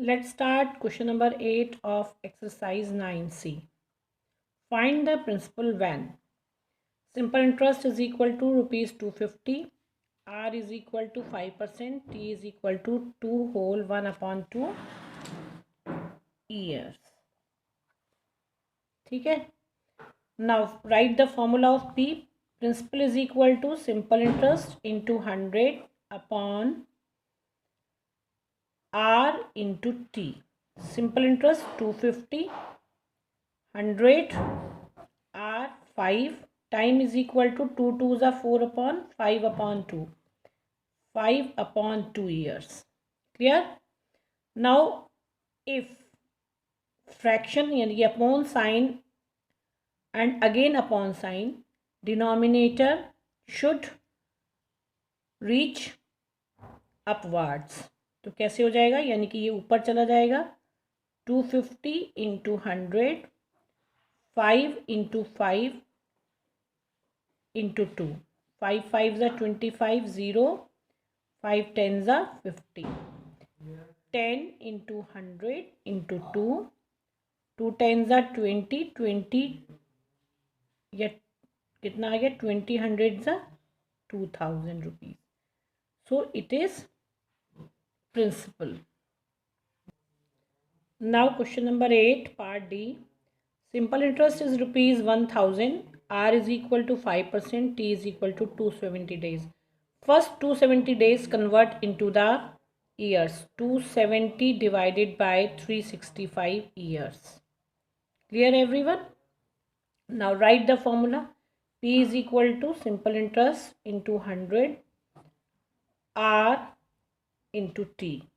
Let's start question number 8 of exercise 9C. Find the principal when simple interest is equal to rupees 250, R is equal to 5%, T is equal to 2 whole 1 upon 2 years. ठीक है. Now write the formula of P. Principal is equal to simple interest into 100 upon R into T. Simple interest 250, 100 R 5, time is equal to 2 2s are 4 upon 5 upon 2, 5 upon 2 years. Clear? Now if fraction यानी upon sign and again upon sign, denominator should reach upwards. तो कैसे हो जाएगा, यानी कि ये ऊपर चला जाएगा. 250 into 100, 5 into 5 into 2, 5 5s are 25, 0, 5 10s are 50, 10 into 100 into 2, 2 10s are 20, 20 या कितना आ गया 20 100s are 2000 rupees. So it is principal. Now question number 8 part D. Simple interest is rupees 1000, R is equal to 5%, T is equal to 270 days. First 270 days convert into the years. 270 divided by 365 years. Clear everyone? Now write the formula. P is equal to simple interest into 100 R into T.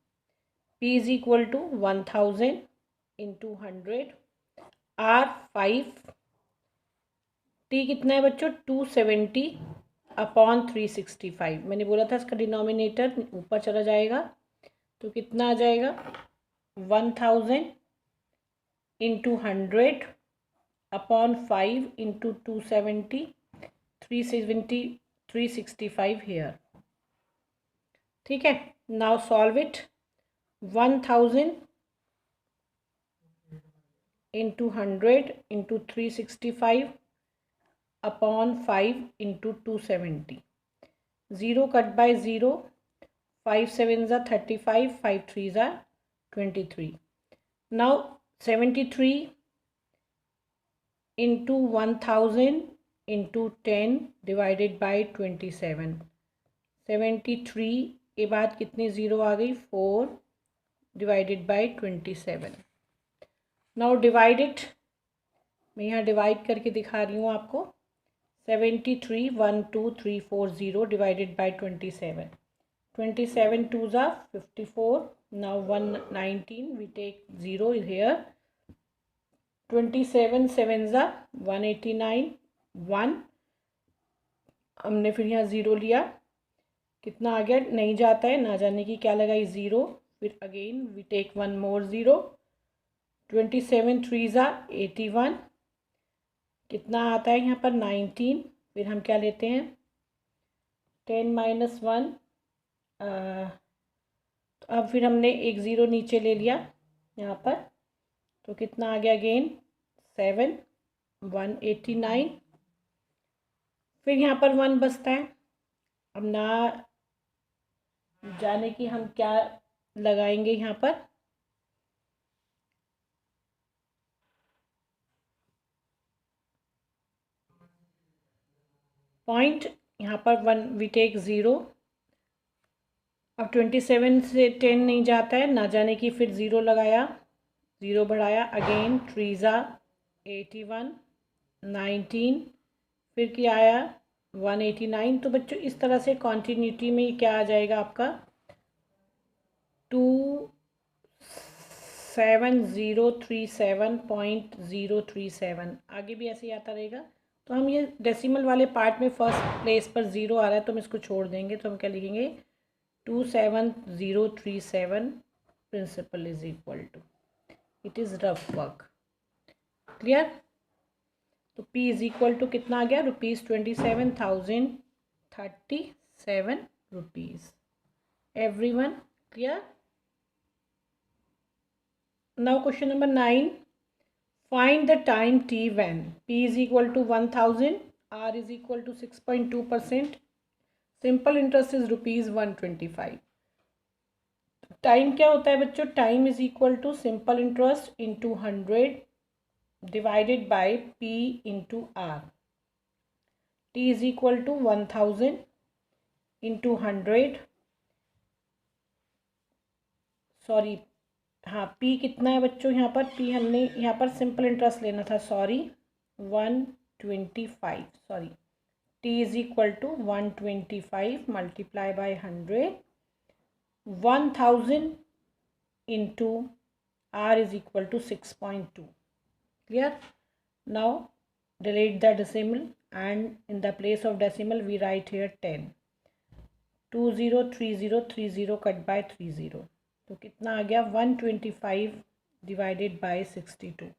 P is equal to 1000 into 100 R 5, T कितना है बच्चों 270 upon 365. मैंने बोला था इसका denominator ऊपर चला जाएगा, तो कितना आ जाएगा 1000 इंटू 100 अपॉन 5 इंटू 270, 365 हेयर. ठीक है. Now solve it. 1000 into 100 into 365 upon 5 into 270. 0 cut by 0. 5 7s are 35, 5 3s are 23. Now 73 into 1000 into 10 divided by 27. 73 के बाद कितनी ज़ीरो आ गई 4 divided by 27. Now divide it. मैं यहाँ डिवाइड करके दिखा रही हूँ आपको. 73 1 2 3 4 0 divided by 27. 27 2s are 54. Now 119 we take 0 here. 27 7s are 189. 1 हमने फिर यहाँ 0 लिया. कितना आ गया नहीं जाता है, ना जाने की क्या लगाई 0. फिर again we take 1 more 0. 27 3s are 81. कितना आता है यहाँ पर 19. फिर हम क्या लेते हैं 10 - 1. तो अब फिर हमने एक ज़ीरो नीचे ले लिया यहाँ पर, तो कितना आ गया अगेन 7 189. फिर यहाँ पर 1 बचता है. अब ना जाने की हम क्या लगाएंगे यहाँ पर. पॉइंट यहाँ पर 1 वी टेक 0. अब 27 से 10 नहीं जाता है, ना जाने की फिर 0 लगाया, 0 बढ़ाया. Again 3s are 81 19. फिर क्या आया 189. तो बच्चों इस तरह से कॉन्टीन्यूटी में क्या आ जाएगा आपका 27037.037. आगे भी ऐसे ही आता रहेगा. तो हम ये डेसिमल वाले पार्ट में फर्स्ट प्लेस पर 0 आ रहा है, तो हम इसको छोड़ देंगे. तो हम क्या लिखेंगे 27037 principal is equal to. It is rough work. Clear. तो P इज इक्वल टू कितना आ गया ₹27,037. Everyone clear. Now question number 9. Find the time t when p is equal to 1000, r is equal to 6.2%, simple interest is rupees 125. Time क्या होता है बच्चों? Time is equal to simple interest into 100 divided by p into r. t is equal to 1000 into 100, sorry हाँ p कितना है बच्चों? यहाँ पर p हमने यहाँ पर सिंपल इंटरेस्ट लेना था, sorry 125, sorry t is equal to 125 multiply by 100, 1000 into r is equal to 6.2. Clear? Now delete the decimal and in the place of decimal we write here 10. 203030 cut by 30, तो कितना आ गया? 125 divided by 62.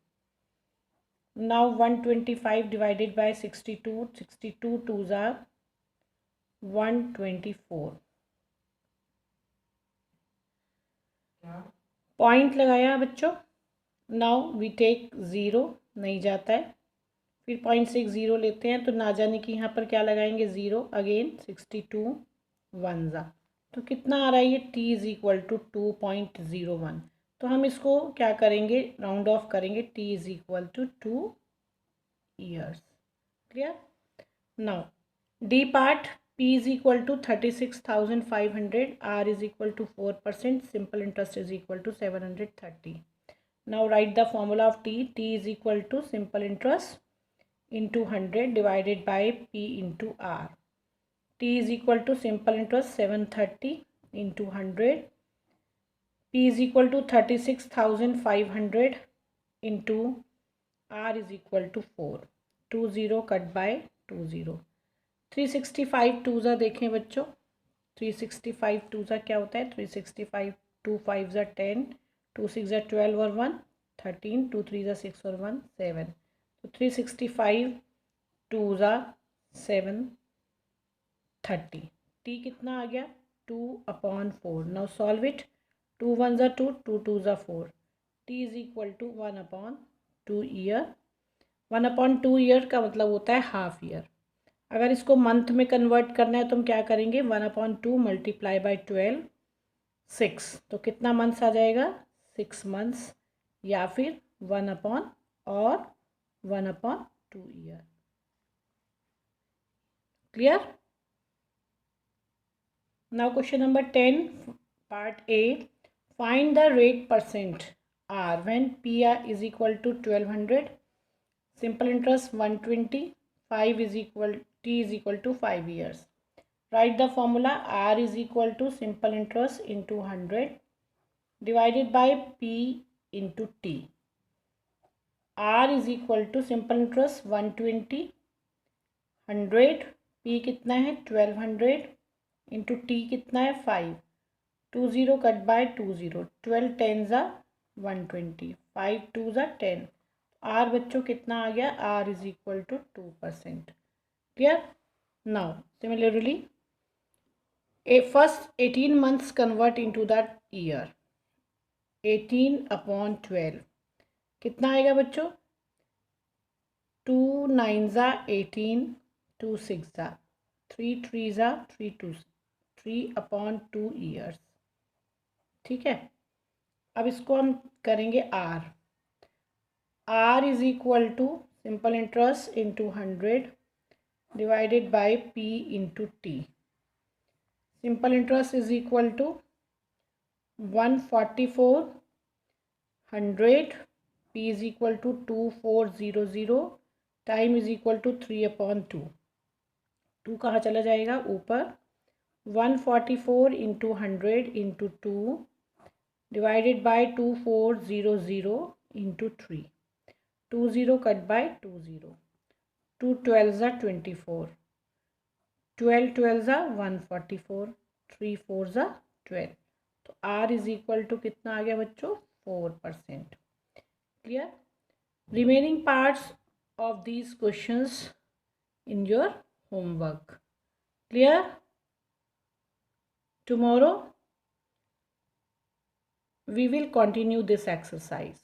Now 125 divided by 62, 62 twos are 124. Point लगाया बच्चों. Now we take zero, नहीं जाता है, फिर पॉइंट से एक ज़ीरो लेते हैं, तो ना जाने की यहाँ पर क्या लगाएंगे? ज़ीरो. अगेन 62 वन ज़ा, तो कितना आ रहा है ये? t is equal to 2.01. तो हम इसको क्या करेंगे? राउंड ऑफ करेंगे. t is equal to 2 years. Clear? Now D part. p is equal to 36,500, r is equal to 4%, simple interest is equal to 730. Now write the formula of t. t is equal to simple interest into 100 divided by p into r. t is equal to simple interest 730 into 100. p is equal to 36,500 into r is equal to 4. 20 cut by 20. 365 टूज़ा देखें बच्चों. 365 टूज़ा क्या होता है? 365 2 5 ज़ा 10, 2 6 ज़ा 12 और 1 13, 2 3 ज़ा 6 और 1 7. तो 365 टूज़ा 730. टी कितना आ गया? 2/4. Now solve it. 2 1 ज़ा 2, 2 2 ज़ा 4. T is equal to 1/2 year. 1/2 year का मतलब होता है हाफ ईयर. अगर इसको मंथ में कन्वर्ट करना है तो हम क्या करेंगे? 1/2 मल्टीप्लाई बाय 12 6. तो कितना मंथ्स आ जाएगा? 6 मंथ्स, या फिर 1/2 year. Clear? Now question number 10 part A. Find the rate percent R when P R is equal to 1200, simple interest 120, 5 is equal, t is equal to 5 years. Write the formula. r is equal to simple interest into 100 divided by p into t. r is equal to simple interest 120, 100, p कितना है? 1200 into t कितना है? 5. 20 cut by 20, 12 10 ज़ा 120, 5 2 ज़ा 10. Are बच्चों कितना आ गया? R is equal to 2%. Clear? Now similarly A first 18 months convert into that year. 18/12 कितना आएगा बच्चों? 2 9 ज़ा 18, 2 6 ज़ा 3 3 ज़ा 3 2, 3/2 ईयर्स. ठीक है. अब इसको हम करेंगे are. r is equal to simple interest into 100 divided by p into t. Simple interest is equal to 144, 100, p is equal to 2400, time is equal to 3/2. 2 कहाँ चला जाएगा? ऊपर. 144 into 100 into 2 divided by 2400 into 3. 20 cut by 20, 2 12 ज़ा 24, 12 12 ज़ा 144, 3 4 ज़ा 12. तो r is equal to कितना आ गया बच्चों? 4%. Clear? Remaining parts of these questions in your homework. Clear? Tomorrow We will continue this exercise.